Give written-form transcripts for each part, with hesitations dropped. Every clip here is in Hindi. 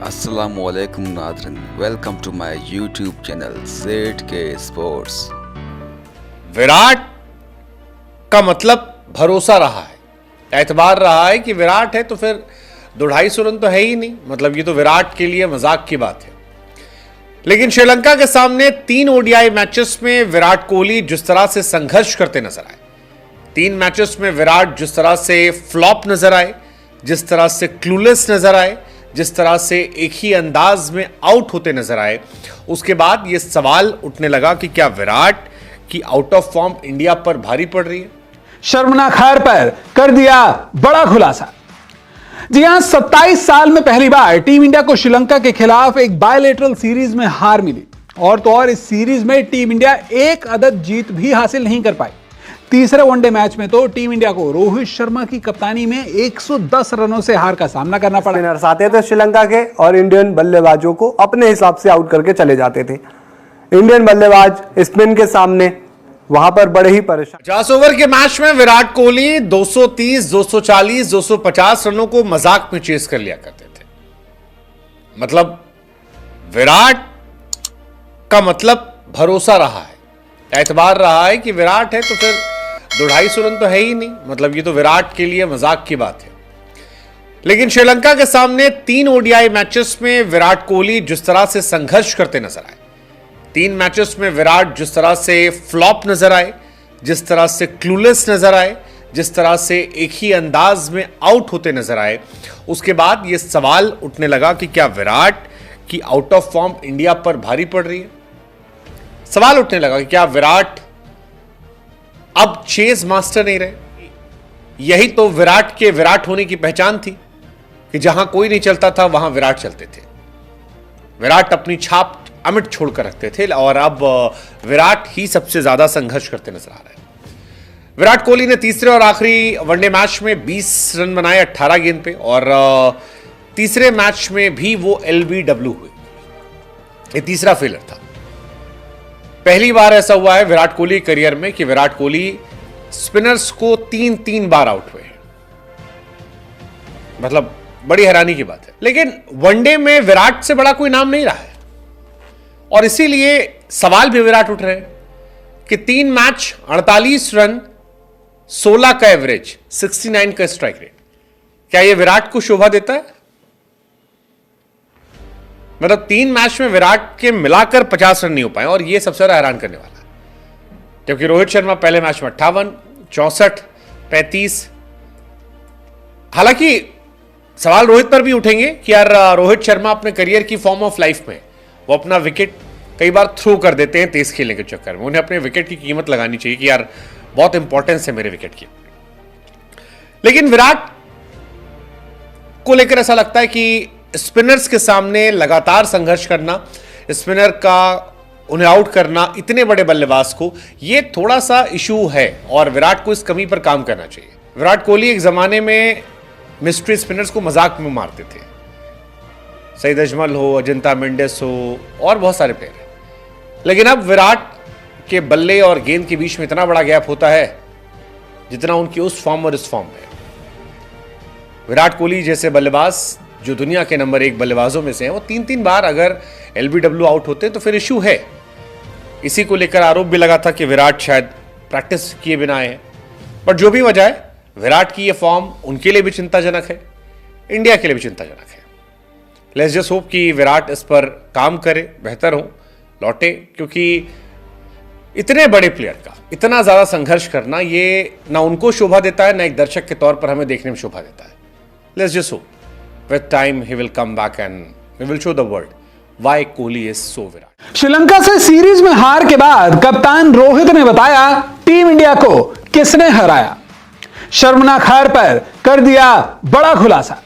Assalamualaikum नादरिन, welcome to my YouTube channel ZK sports. Virat का मतलब भरोसा रहा है, एतबार रहा है कि विराट है तो फिर 250 रन तो है ही नहीं, मतलब ये तो विराट के लिए मजाक की बात है। लेकिन श्रीलंका के सामने 3 ओडीआई मैचेस में विराट कोहली जिस तरह से संघर्ष करते नजर आए, 3 मैचेस में विराट जिस तरह से फ्लॉप नजर आए, जिस तरह से क्लूलेस नजर आए, जिस तरह से एक ही अंदाज में आउट होते नजर आए, उसके बाद यह सवाल उठने लगा कि क्या विराट की आउट ऑफ फॉर्म इंडिया पर भारी पड़ रही है। शर्मनाक हार पर कर दिया बड़ा खुलासा। जी हां, 27 साल में पहली बार टीम इंडिया को श्रीलंका के खिलाफ एक बायलैटरल सीरीज में हार मिली, और तो और इस सीरीज में टीम इंडिया एक अदद जीत भी हासिल नहीं कर पाई। तीसरे वनडे मैच में तो टीम इंडिया को रोहित शर्मा की कप्तानी में 110 रनों से हार का सामना करना पड़ा। स्पिनर्स आते थे श्रीलंका के और इंडियन बल्लेबाजों को अपने हिसाब से आउट करके चले जाते थे। इंडियन बल्लेबाज स्पिन के सामने वहां पर बड़े ही परेशान। 50 ओवर के मैच में विराट कोहली 230, 240, 250 रनों को मजाक में चेस कर लिया करते थे। मतलब विराट का मतलब भरोसा रहा है, एतबार रहा है कि विराट है तो फिर 250 रन तो है ही नहीं, मतलब ये तो विराट के लिए मजाक की बात है। लेकिन श्रीलंका के सामने 3 ओडीआई मैचेस में विराट कोहली जिस तरह से संघर्ष करते नजर आए, 3 मैचेस में विराट जिस तरह से फ्लॉप नजर आए, जिस तरह से क्लूलेस नजर आए, जिस तरह से एक ही अंदाज में आउट होते नजर आए, उसके बाद यह सवाल उठने लगा कि क्या विराट की आउट ऑफ फॉर्म इंडिया पर भारी पड़ रही है। सवाल उठने लगा कि क्या विराट अब चेज मास्टर नहीं रहे। यही तो विराट के विराट होने की पहचान थी कि जहां कोई नहीं चलता था वहां विराट चलते थे। विराट अपनी छाप अमिट छोड़कर रखते थे, और अब विराट ही सबसे ज्यादा संघर्ष करते नजर आ रहे हैं। विराट कोहली ने तीसरे और आखिरी वनडे मैच में 20 रन बनाए 18 गेंद पे, और तीसरे मैच में भी वो LBW हुए। ये तीसरा फेलर था। पहली बार ऐसा हुआ है विराट कोहली करियर में कि विराट कोहली स्पिनर्स को 3 बार आउट हुए, मतलब बड़ी हैरानी की बात है। लेकिन वनडे में विराट से बड़ा कोई नाम नहीं रहा है, और इसीलिए सवाल भी विराट उठ रहे हैं कि 3 मैच 48 रन, 16 का एवरेज, 69 का स्ट्राइक रेट, क्या यह विराट को शोभा देता है। मतलब 3 मैच में विराट के मिलाकर 50 रन नहीं हो पाए, और यह सबसे ज्यादा हैरान करने वाला है। जबकि रोहित शर्मा पहले मैच में 58, 64, 35। हालांकि सवाल रोहित पर भी उठेंगे कि यार रोहित शर्मा अपने करियर की फॉर्म ऑफ लाइफ में वो अपना विकेट कई बार थ्रो कर देते हैं तेज खेलने के चक्कर में। उन्हें अपने विकेट की कीमत लगानी चाहिए कि यार बहुत इंपॉर्टेंस है मेरे विकेट की। लेकिन विराट को लेकर ऐसा लगता है कि स्पिनर्स के सामने लगातार संघर्ष करना, स्पिनर का उन्हें आउट करना, इतने बड़े बल्लेबाज को, यह थोड़ा सा इशू है, और विराट को इस कमी पर काम करना चाहिए। विराट कोहली एक जमाने में मिस्ट्री स्पिनर्स को मजाक में मारते थे। सईद अजमल हो, अजिंता मेंडिस हो, और बहुत सारे प्लेयर हैं। लेकिन अब विराट के बल्ले और गेंद के बीच में इतना बड़ा गैप होता है जितना उनकी उस फॉर्म और इस फॉर्म में। विराट कोहली जैसे बल्लेबाज जो दुनिया के नंबर 1 बल्लेबाजों में से हैं, वो 3 बार अगर LBW आउट होते हैं तो फिर इशू है। इसी को लेकर आरोप भी लगा था कि विराट शायद प्रैक्टिस किए बिना आए हैं। पर जो भी वजह है, विराट की ये फॉर्म उनके लिए भी चिंताजनक है, इंडिया के लिए भी चिंताजनक है। लेट्स जस्ट होप कि विराट इस पर काम करे, बेहतर हो, लौटे, क्योंकि इतने बड़े प्लेयर का इतना ज्यादा संघर्ष करना, ये ना उनको शोभा देता है, ना एक दर्शक के तौर पर हमें देखने में शोभा देता है। Let's just hope with time he will come back and we will show the world why Kohli is so virat। Sri Lanka से सीरीज में हार के बाद कप्तान रोहित ने बताया टीम इंडिया को किसने हराया। शर्मनाक हार पर कर दिया बड़ा खुलासा।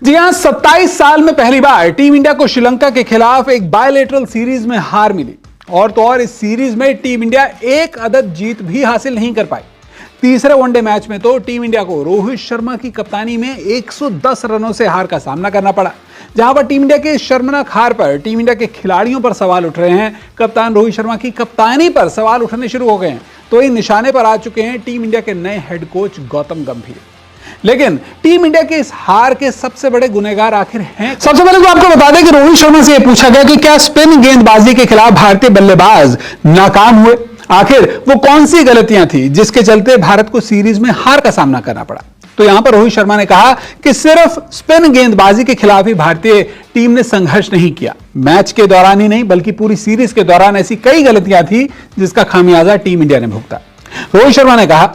जी हां, 27 साल में पहली बार टीम इंडिया को श्रीलंका के खिलाफ एक बायलैटरल सीरीज में हार मिली, और तो और इस सीरीज में टीम इंडिया एक अदद जीत भी हासिल नहीं कर पाई। तीसरे वनडे मैच में तो टीम इंडिया को रोहित शर्मा की कप्तानी में 110 रनों से हार का सामना करना पड़ा, जहां पर टीम इंडिया के शर्मनाक हार पर टीम इंडिया के खिलाड़ियों पर सवाल उठ रहे हैं। कप्तान रोहित शर्मा की कप्तानी पर सवाल उठने शुरू हो गए हैं, तो इन निशाने पर आ चुके हैं टीम इंडिया के नए हेड कोच गौतम गंभीर। लेकिन टीम इंडिया के इस हार के सबसे बड़े गुनहगार आखिर हैं? सबसे पहले तो आपको बता दें कि रोहित शर्मा से यह पूछा गया कि क्या स्पिन गेंदबाजी के खिलाफ भारतीय बल्लेबाज नाकाम हुए। आखिर वो कौन सी गलतियां थी जिसके चलते भारत को सीरीज में हार का सामना करना पड़ा। तो यहां पर रोहित शर्मा ने कहा कि सिर्फ स्पिन गेंदबाजी के खिलाफ ही भारतीय टीम ने संघर्ष नहीं किया, मैच के दौरान ही नहीं बल्कि पूरी सीरीज के दौरान ऐसी कई गलतियां थी जिसका खामियाजा टीम इंडिया ने भुगता। रोहित शर्मा ने कहा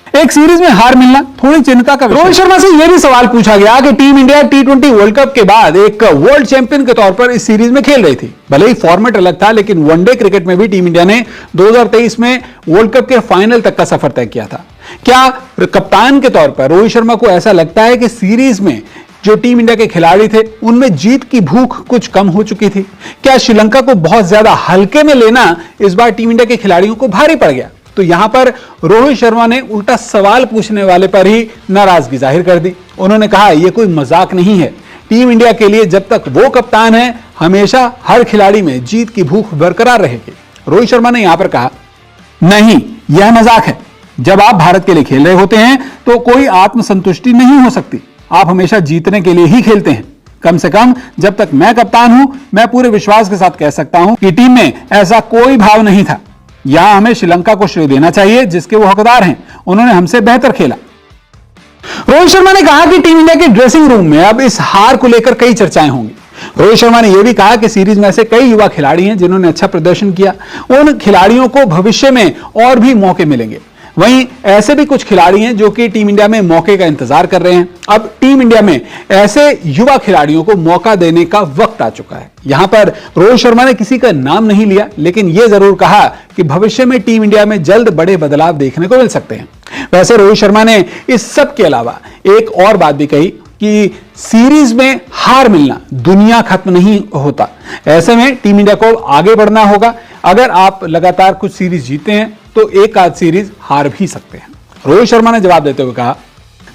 एक सीरीज में हार मिलना थोड़ी चिंता का विषय। रोहित शर्मा से यह भी सवाल पूछा गया कि team India T20 world cup के बाद एक वर्ल्ड चैंपियन के तौर पर इस सीरीज में खेल रही थी। भले ही फॉर्मेट अलग था, लेकिन वनडे क्रिकेट में भी टीम इंडिया ने 2023 में वर्ल्ड कप के फाइनल तक का सफर तय किया था। क्या कप्तान के तौर पर रोहित शर्मा को ऐसा लगता है कि सीरीज में जो टीम इंडिया के खिलाड़ी थे उनमें जीत की भूख कुछ कम हो चुकी थी? क्या श्रीलंका को बहुत ज्यादा हल्के में लेना इस बार टीम इंडिया के खिलाड़ियों को भारी पड़ गया? तो यहां पर रोहित शर्मा ने उल्टा सवाल पूछने वाले पर ही नाराजगी जाहिर कर दी। उन्होंने कहा यह कोई मजाक नहीं है, टीम इंडिया के लिए जब तक वो कप्तान है हमेशा हर खिलाड़ी में जीत की भूख बरकरार रहेगी। रोहित शर्मा ने यहां पर कहा नहीं, यह मजाक है। जब आप भारत के लिए खेल रहे होते हैं तो कोई आत्मसंतुष्टि नहीं हो सकती, आप हमेशा जीतने के लिए ही खेलते हैं। कम से कम जब तक मैं कप्तान हूं मैं पूरे विश्वास के साथ कह सकता हूं कि टीम में ऐसा कोई भाव नहीं था। यहां हमें श्रीलंका को श्रेय देना चाहिए जिसके वो हकदार हैं, उन्होंने हमसे बेहतर खेला। रोहित शर्मा ने कहा कि टीम इंडिया के ड्रेसिंग रूम में अब इस हार को लेकर कई चर्चाएं होंगी। रोहित शर्मा ने यह भी कहा कि सीरीज में ऐसे कई युवा खिलाड़ी हैं जिन्होंने अच्छा प्रदर्शन किया, उन खिलाड़ियों को भविष्य में और भी मौके मिलेंगे। वहीं ऐसे भी कुछ खिलाड़ी हैं जो कि टीम इंडिया में मौके का इंतजार कर रहे हैं। अब टीम इंडिया में ऐसे युवा खिलाड़ियों को मौका देने का वक्त आ चुका है। यहां पर रोहित शर्मा ने किसी का नाम नहीं लिया, लेकिन यह जरूर कहा कि भविष्य में टीम इंडिया में जल्द बड़े बदलाव देखने को मिल सकते हैं। वैसे रोहित शर्मा ने इस सब के अलावा एक और बात भी कही कि सीरीज में हार मिलना दुनिया खत्म नहीं होता, ऐसे में टीम इंडिया को आगे बढ़ना होगा। अगर आप लगातार कुछ सीरीज जीते हैं तो एक आध सीरीज हार भी सकते हैं। रोहित शर्मा ने जवाब देते हुए कहा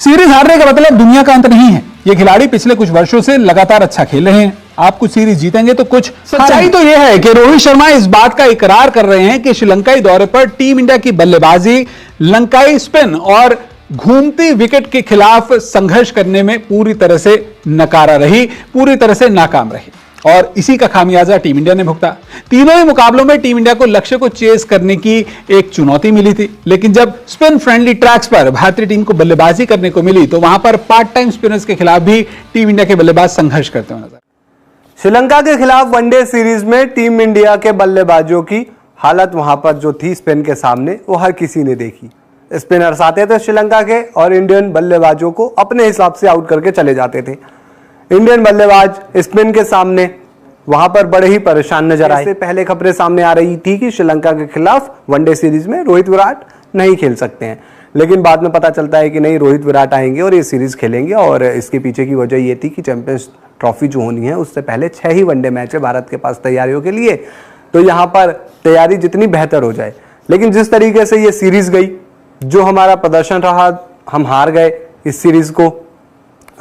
सीरीज हारने का मतलब दुनिया का अंत नहीं है, ये खिलाड़ी पिछले कुछ वर्षों से लगातार अच्छा खेल रहे हैं, आप कुछ सीरीज जीतेंगे तो कुछ। सच्चाई तो यह है कि रोहित शर्मा इस बात का इकरार कर रहे हैं कि श्रीलंकाई दौरे पर टीम इंडिया की बल्लेबाजी लंकाई स्पिन और घूमती विकेट के खिलाफ संघर्ष करने में पूरी तरह से नकारा रही, पूरी तरह से नाकाम रही, और इसी का खामियाजा टीम इंडिया ने भुगता। तीनों ही मुकाबलों में टीम इंडिया को लक्ष्य को चेस करने की एक चुनौती मिली थी, लेकिन जब स्पिन फ्रेंडली ट्रैक्स पर भारतीय टीम को बल्लेबाजी करने को मिली तो वहां पर पार्ट टाइम स्पिनर्स के खिलाफ भी टीम इंडिया के बल्लेबाज संघर्ष करते हुए नजर। श्रीलंका के खिलाफ वनडे सीरीज में टीम इंडिया के बल्लेबाजों की हालत वहां पर जो थी स्पिन के सामने, वो हर किसी ने देखी। स्पिनर्स आते थे श्रीलंका के और इंडियन बल्लेबाजों को अपने हिसाब से आउट करके चले जाते थे। इंडियन बल्लेबाज स्पिन के सामने वहां पर बड़े ही परेशान नजर आए। इससे पहले खबरें सामने आ रही थी कि श्रीलंका के खिलाफ वनडे सीरीज में रोहित विराट नहीं खेल सकते हैं, लेकिन बाद में पता चलता है कि नहीं, रोहित विराट आएंगे और ये सीरीज खेलेंगे। और इसके पीछे की वजह ये थी कि चैंपियंस ट्रॉफी जो होनी है उससे पहले 6 ही वनडे मैच है भारत के पास तैयारियों के लिए, तो यहाँ पर तैयारी जितनी बेहतर हो जाए। लेकिन जिस तरीके से ये सीरीज गई, जो हमारा प्रदर्शन रहा, हम हार गए इस सीरीज को।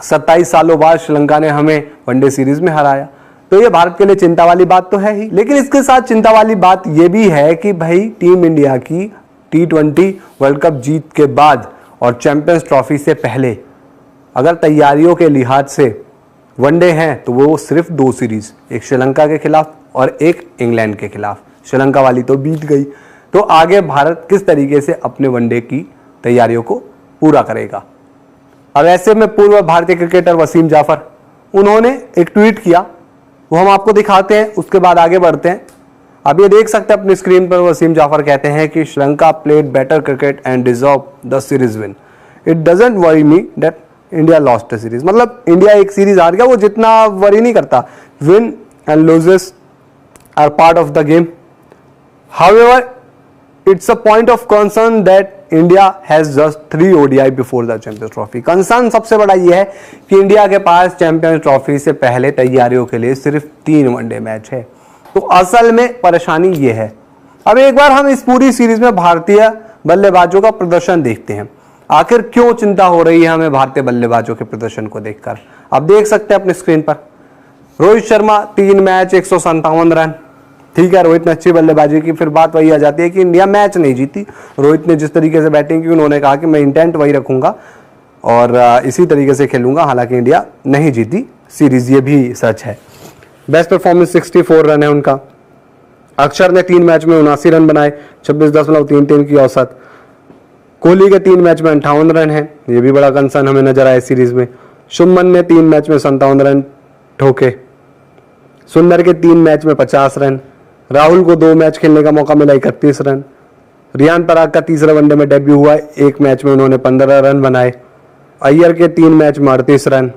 27 सालों बाद श्रीलंका ने हमें वनडे सीरीज में हराया, तो ये भारत के लिए चिंता वाली बात तो है ही। लेकिन इसके साथ चिंता वाली बात ये भी है कि भाई टीम इंडिया की T20 वर्ल्ड कप जीत के बाद और चैंपियंस ट्रॉफी से पहले अगर तैयारियों के लिहाज से वनडे हैं तो वो सिर्फ 2 सीरीज, एक श्रीलंका के खिलाफ और एक इंग्लैंड के खिलाफ। श्रीलंका वाली तो बीत गई, तो आगे भारत किस तरीके से अपने वनडे की तैयारियों को पूरा करेगा। अब ऐसे में पूर्व भारतीय क्रिकेटर वसीम जाफर, उन्होंने एक ट्वीट किया, वो हम आपको दिखाते हैं, उसके बाद आगे बढ़ते हैं। अब ये देख सकते हैं अपनी स्क्रीन पर, वसीम जाफर कहते हैं कि Sri Lanka played better cricket and deserve the series win. It doesn't worry me that India lost the series. मतलब इंडिया एक सीरीज हार गया, वो जितना वरी नहीं करता। Win and loses are part of the game. However it's a point of concern that India has just 3 ODI before the Champions Trophy। Concern सबसे बड़ा यह है कि इंडिया के पास चैंपियंस ट्रॉफी से पहले तैयारियों के लिए सिर्फ 3 वनडे मैच है। तो असल में परेशानी यह है। अब एक बार हम इस पूरी सीरीज में भारतीय बल्लेबाजों का प्रदर्शन देखते हैं। आखिर क्यों चिंता हो रही है हमें भारतीय बल्लेबाजों के प्रदर्शन को देखकर। आप देख सकते हैं अपनी स्क्रीन पर, रोहित शर्मा 3 मैच 157 रन, ठीक है, रोहित ने अच्छी बल्लेबाजी की, फिर बात वही आ जाती है कि इंडिया मैच नहीं जीती। रोहित ने जिस तरीके से बैटिंग की, उन्होंने कहा कि मैं इंटेंट वही रखूंगा और इसी तरीके से खेलूंगा, हालांकि इंडिया नहीं जीती सीरीज, ये भी सच है। बेस्ट परफॉर्मेंस 64 रन है उनका। अक्षर ने 3 मैच में 79 रन बनाए, 26.33 की औसत। कोहली के 3 मैच में 58 रन है, ये भी बड़ा कंसर्न हमें नजर आया सीरीज में। शुभमन ने 3 मैच में 57 रन ठोके। सुंदर के 3 मैच में 50 रन। राहुल को 2 मैच खेलने का मौका मिला, 31 रन। रियान पराग का तीसरा वनडे में डेब्यू हुआ, 1 मैच में उन्होंने 15 रन बनाए। अय्यर के 3 मैच में 38 रन।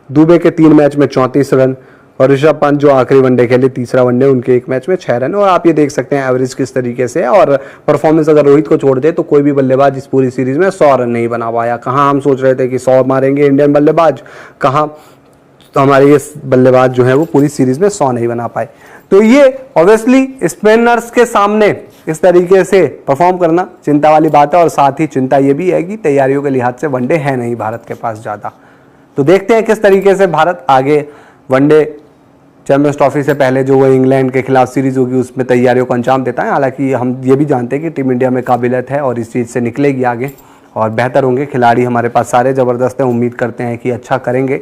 दुबे के 3 मैच में 34 रन और ऋषभ पंत जो आखिरी वनडे खेले, तीसरा वनडे, उनके 1 मैच में 6 रन। और आप ये देख सकते हैं एवरेज किस तरीके से है। और परफॉर्मेंस अगर रोहित को छोड़ दे तो कोई भी बल्लेबाज इस पूरी सीरीज में 100 रन नहीं बना पाया। कहाँ हम सोच रहे थे कि 100 मारेंगे इंडियन बल्लेबाज, कहाँ तो हमारे ये बल्लेबाज जो है वो पूरी सीरीज में 100 नहीं बना पाए। तो ये ऑब्वियसली स्पिनर्स के सामने इस तरीके से परफॉर्म करना चिंता वाली बात है। और साथ ही चिंता ये भी है कि तैयारियों के लिहाज से वनडे है नहीं भारत के पास ज़्यादा। तो देखते हैं किस तरीके से भारत आगे वनडे चैंपियंस ट्रॉफी से पहले जो वो इंग्लैंड के खिलाफ सीरीज होगी उसमें तैयारियों को अंजाम देता है। हालांकि हम ये भी जानते हैं कि टीम इंडिया में काबिलियत है और इस चीज़ से निकलेगी आगे और बेहतर होंगे खिलाड़ी, हमारे पास सारे ज़बरदस्त हैं। उम्मीद करते हैं कि अच्छा करेंगे।